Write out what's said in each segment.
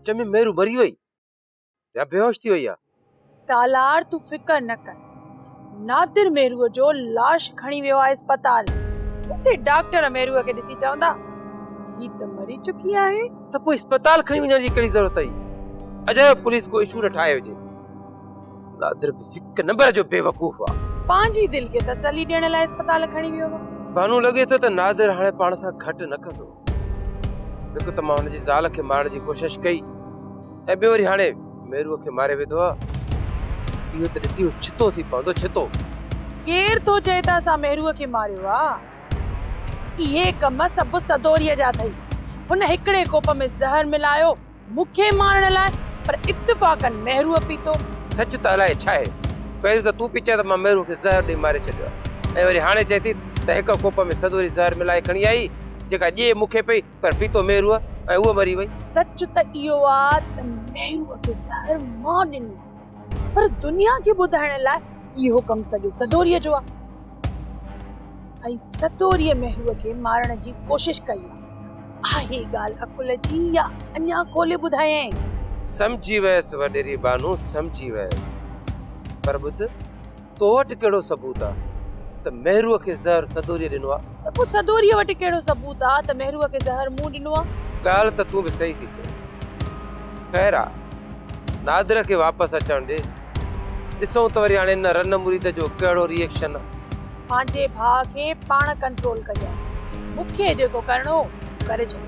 सच में मेरू मरी वई या बेहोश थी वई? सालार तू फिकर न कर। नादिर मेरुअ जो लाश खणी वियो आहे अस्पताल। उते डॉक्टर मेरुअ खे ॾिसी चवंदा ही त मरी चुकी आहे। त पोइ अस्पताल खणी वञण जी कहिड़ी ज़रूरत आई? अजय पुलिस को इशू न ठाहे हुजे। नादिर भी हिक नंबर जो बेवकूफ आ। पंहिंजी दिल खे तसली ॾियण लाइ अस्पताल खणी वियो हो। बानू लगे तो त नादिर हाणे पाण सां घट न कंदो। हिकु त मां हुनजी ज़ाल खे मारण जी कोशिश कई ऐं ॿियो वरी हाणे मेरुअ खे मारे विधो आहे। इहो त ॾिसी छितो थी पवंदो, छितो। केर तो चए त असां मेरुअ खे मारियो आहे? इहे कम सभु सदोरीअ जा अथई। हुन हिकिड़े कोप में ज़हर मिलायो मूंखे मारण लाइ, पर इत्तिफ़ाक़न मेरुअ पीतो। सच त अलाए छा आहे। पहिरियों त तूं पई चए त मां मेरुअ खे ज़हर ॾेई मारे छॾियो आहे ऐं वरी हाणे चए थी त हिक कोप में सदोरी ज़हर मिलाए खणी आई जेका ॼे मूंखे पई पर पीतो मेरुअ ऐं उहा मरी वई। सच त इहो आहे त मेरुअ खे ज़हर मां ॾिनो, पर दुनिया खे ॿुधाइण लाइ इहो कम सॼो सदोरीअ जो आहे। ऐं सदोरीअ मेरुअ खे मारण जी कोशिश कई आहे ॻाल्हि अकुल जी या अञा खोले ॿुधायईं? समझी वयसि वॾेरी बानू, समझी वयसि। पर ॿुध, तो वटि कहिड़ो सबूत आहे त मेरुअ खे ज़हर सदोरीअ ॾिनो आहे? त पोइ सदोरीअ वटि कहिड़ो सबूत आहे त मेरुअ खे ज़हर मूं ॾिनो आहे? ॻाल्हि त तूं बि सही थी कहीं। ख़ैर आहे, नादिर खे वापसि अचण ॾे। ॾिसूं त वरी हाणे हिन रन मुरीद जो कहिड़ो रिएक्शन आहे। पंहिंजे भाउ खे पाण कंट्रोल कजांइ। मूंखे जेको करणो करे छॾ।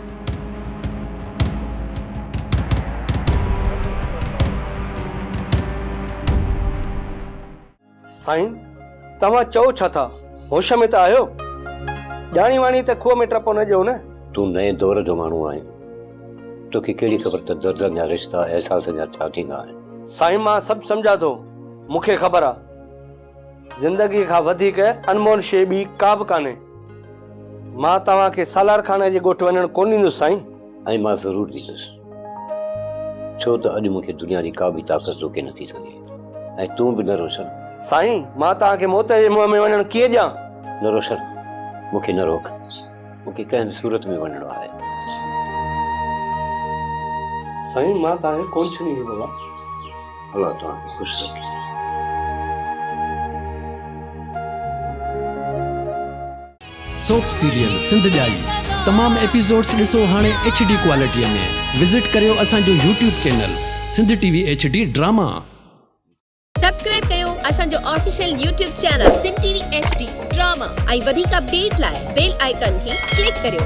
साईं, तव्हां चओ छा था? होश में त आहियो? ॼाणी वाणी त खूह में टपो न ॾियो न। तूं नए दौर जो माण्हू आहीं। तोखे कहिड़ी ख़बर त दर्दनि जा रिश्ता एहसासनि जा छा थींदा आहिनि? साईं, मां सभु सम्झा थो। मूंखे ख़बर आहे ज़िंदगी खां वधीक अनमोल शइ ॿी का बि कान्हे। मां तव्हांखे सालार खाने जे ॻोठ वञणु कोन ॾींदुसि साईं। ऐं मां ज़रूरु ॾींदुसि, छो त अॼु मूंखे दुनिया जी का बि ताक़त रोके नथी सघे। ऐं तूं बि न रोशन। साईं, मां तव्हांखे मौत जे मुंहं में वञणु कीअं ॾियां? न रोशन, मूंखे न रोक। मूंखे कंहिं सूरत में वञणो आहे। साईं, मां तव्हांखे कोन छॾींदुसि बाबा। अलाह तव्हांखे ख़ुशि रखे। सोप सीरियल सिंध जाई तमाम एपिसोड्स ॾिसो हाणे HD क्वालिटीअ में। विजिट करियो असांजो YouTube channel Sindh TV HD drama. Subscribe कयो असांजो official YouTube channel Sindh TV HD drama ऐं वधीक अपडेट लाइ बेल आइकन खे क्लिक करियो।